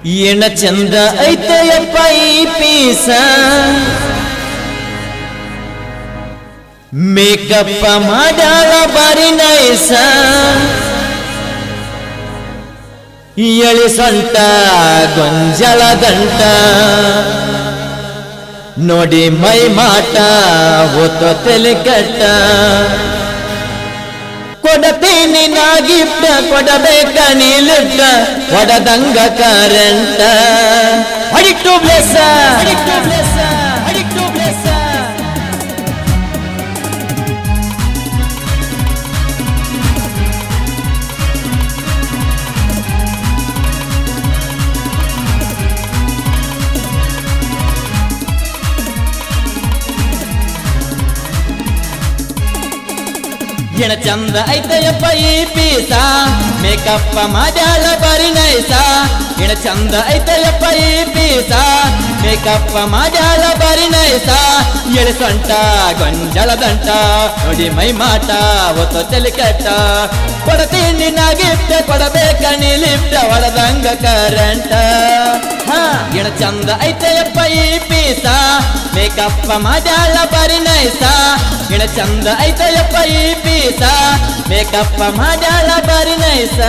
ಏನ ಚಂದ ಐತೆಯಪ್ಪ ಈ ಪೀಸ ಮೇಕಪ್ಪ ಮಾಡ್ಯಾಳ ಬಾರಿ ನೈಸ ಎಳಿ ಸೊಂಟ ಗೊಂಜಲ ದಂಟ ನೋಡಿ ಮೈ ಮಾಟ ಓತೋ ತಲೆ ಕಟ್ಟ ಕೊಡತೀನಿ ನಾ ಗಿಫ್ಟ್ ಕೊಡಬೇಕ ನೀ ಲಿಫ್ಟ್ ಹೊಡದಂಗ ಕರೆಂಟ ಅಡಿಕ್ಟು ಬ್ಲೆಸ್ ಅಡಿಕ್ಟು ಬ್ಲೆಸ್ ಅಡಿಕ್ಟು ಬ್ಲೆಸ್ ಎಣ ಚಂದ ಐತೆಯಪ್ಪ ಈ ಪೀಸ ಮೇಕಪ್ಪ ಮಾಡ್ಯಾಳ ಬಾರಿ ನೈಸ ಎಣ ಚಂದ ಐತೆಯಪ್ಪ ಈ ಪೀಸ ಮೇಕಪ್ಪ ಮಾಡ್ಯಾಳ ಬಾರಿ ನೈಸ ಎಳಿ ಸೊಂಟ ಗೊಂಜಲ ದಂಟ ನೋಡಿ ಮೈ ಮಾಟ ಒತ್ತು ತಲೆ ಕಟ್ಟ ಕೊಡತೀನಿ ನಾ ಗಿಫ್ಟ್ ಕೊಡಬೇಕ ನೀ ಲಿಫ್ಟ್ ಹೊಡದಂಗ ಕರೆಂಟ ಎಣ ಚಂದ ಐತೆಯಪ್ಪ ಈ ಪೀಸ ಮೇಕಪ್ಪ ಮಾಡ್ಯಾಳ ಬಾರಿ ನೈಸ ಎಣ ಚಂದ ಐತೆಯಪ್ಪ ಈ ಪೀಸ ಮೇಕಪ್ಪ ಮಾಡ್ಯಾಳ ಬಾರಿ ನೈಸ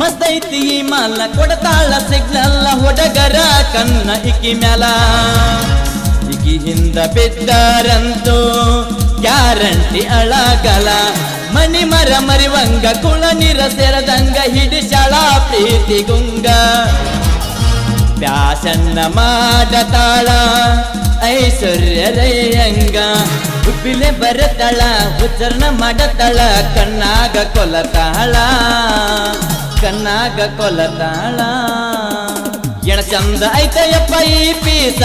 ಮಸ್ತ್ ಐತಿ ಈ ಮಾಲ ಕೊಡತಾಳ ಸಿಗ್ನಲ್ಲ ಹುಡುಗರ ಕನ್ನ ಇಕ್ಕಿ ಮ್ಯಾಲ ಇಕ್ಕಿ ಹಿಂದ ಬಿದ್ದಾರಂತೂ ಗ್ಯಾರಂಟಿ ಅಳಗಲ ಮನಿ ಮರ ಮರಿವಂಗ ಕುಳ ನೀರ ಸೇರದಂಗ ಹಿಡಿಶಾಳ ಪ್ರೀತಿ ಗುಂಗ ಪ್ಯಾಸನ್ನ ಮಾಡತಾಳ ಐಶ್ವರ್ಯ ರಯ್ಯಂಗ ಉಪ್ಪಿಲೆ ಬರತಾಳ ಉಚ್ಚರಣ ಮಾಡತಾಳ ಕಣ್ಣಾಗ ಕೊಲತಾಳ ಕಣ್ಣಾಗ ಕೊಲತಾಳ ಎಣ ಚಂದ ಐತೆಯಪ್ಪ ಈ ಪೀಸ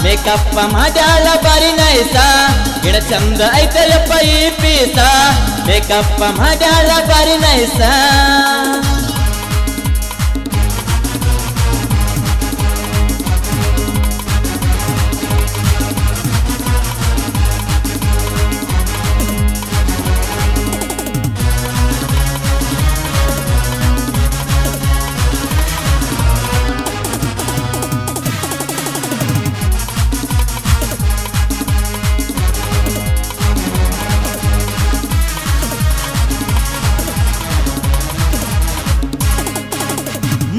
ಮೇಕಪ್ಪ ಮಾಡ್ಯಾಳ ಬಾರಿ ನೈಸ ಎಣ ಚಂದ ಐತೆಯಪ್ಪ ಈ ಪೀಸ ಮೇಕಪ್ಪ ಮಾಡ್ಯಾಳ ಬಾರಿ ನೈಸ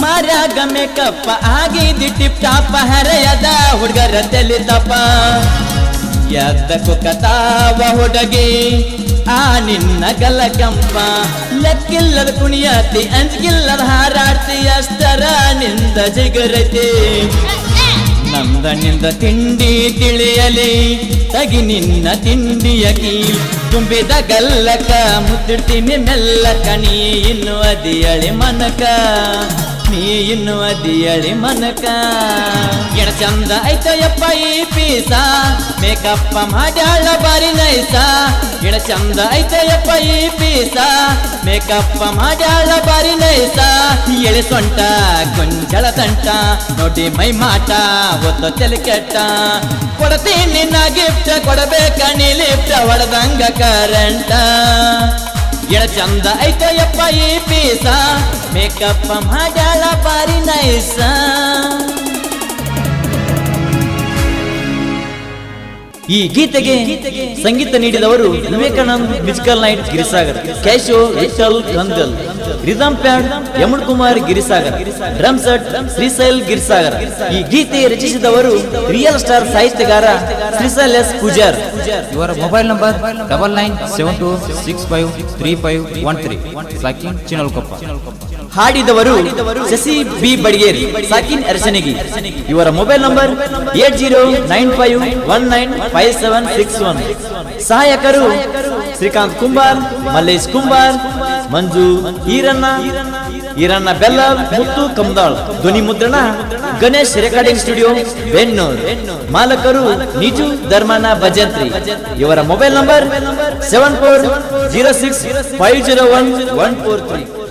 ಮಾರ್ಯಾಗ ಮೇಕಪ್ಪ ಆಗಿದ್ದಿ ಟಿಪ್ ಟಾಪ ಹರೆಯದ ಹುಡುಗರ ತೆಲಿತಪ್ಪ ಎದ್ದ ಕುಕ್ಕತಾವ ಹುಡುಗಿ ಆ ನಿನ್ನ ಗಲಗಂಪ ಲೆಕ್ಕಿಲ್ಲದ ಕುಣಿಯತಿ ಅಂಜಿಗಿಲ್ಲದ ಹಾರಾಡ್ತಿ ಅಷ್ಟರ ನಿಂದ ಜಿಗರತಿ ನಮ್ದ ನಿಂದ ತಿಂಡಿ ತಿಳಿಯಲಿ ತಗಿ ನಿನ್ನ ತಿಂಡಿಯಕಿ ತುಂಬಿದ ಗಲ್ಲಕ ಮುತ್ತಿಡ್ತೀನಿ ಮೆಲ್ಲಕ ನೀ ಇನ್ನು ಅದಿಯಳಿ ಮನಕ ನೀ ಇನ್ನು ಅದಿಯಳಿ ಮನಕ ಎಣ ಚಂದ ಐತೆಯಪ್ಪ ಈ ಪೀಸ ಮೇಕಪ್ಪ ಮಾಡ್ಯಾಳ ಬಾರಿ ನೈಸ ಎಣ ಚಂದ ಐತೆಯಪ್ಪ ಈ ಪೀಸ ಮೇಕಪ್ಪ ಮಾಡ್ಯಾಳ ಬಾರಿ ನೈಸ ಎಳೆ ಸೊಂಟ ಗೊಂಜಳ ದಂಟ ನೋಡಿ ಮೈ ಮಾಟ ಒತ್ತು ತಲೆ ಕೆಟ್ಟ ಕೊಡತೀನಿ ನಾ ಗಿಫ್ಟ್ ಕೊಡಬೇಕ ನೀ ಲಿಫ್ಟ್ ಹೊಡದಂಗ ಕರೆಂಟ ಎಣ ಚಂದ ಐತೆಯಪ್ಪ ಈ ಪೀಸ ಮೇಕಪ್ಪ ಮಾಡ್ಯಾಳ ಬಾರಿ ನೈಸ ಈ ಗೀತೆಗೆ ಸಂಗೀತ ನೀಡಿದವರು Vivekanand musical night Girisagar, Casio Vittal Gangal, rhythm pad Yamun Kumar Girisagar, drum set Shrishail Girisagar. ಈ ಗೀತೆ ರಚಿಸಿದವರು ರಿಯಲ್ ಸ್ಟಾರ್ ಸಾಹಿತ್ಯಗಾರ ಶ್ರೀಶೈಲ್ ಎಸ್ ಪೂಜಾರ್. ಇವರ ಮೊಬೈಲ್ ನಂಬರ್ 9972653513 ಸಾಕಿನ್ ಚಿನಲ್ಕೊಪ್ಪ. ಹಾಡಿದವರು ಶಶಿ ಬಿ ಬಡಿಗೇರಿ, ಸಾಕಿನ್ ಅರಸನಿಗಿ. ಇವರ ಮೊಬೈಲ್ ನಂಬರ್ 8095195761. ಸಹಾಯಕರು ಶ್ರೀಕಾಂತ್ ಕುಂಬಾರ್, ಮಲ್ಲೇಶ್ ಕುಂಬಾರ್, ಮಂಜು ಈರಣ್ಣ. ಈರಣ್ಣ ಬೆಲ್ಲ ಮುತ್ತು ಕಮ್ದಾಳ್. ಧ್ವನಿ ಮುದ್ರಣ ಗಣೇಶ್ ರೆಕಾರ್ಡಿಂಗ್ ಸ್ಟುಡಿಯೋ ಬೆನ್ನೂರ್. ಮಾಲಕರು ನಿಜು ಧರ್ಮನ ಭಜಂತ್ರಿ. ಇವರ ಮೊಬೈಲ್ ನಂಬರ್ 7406501143.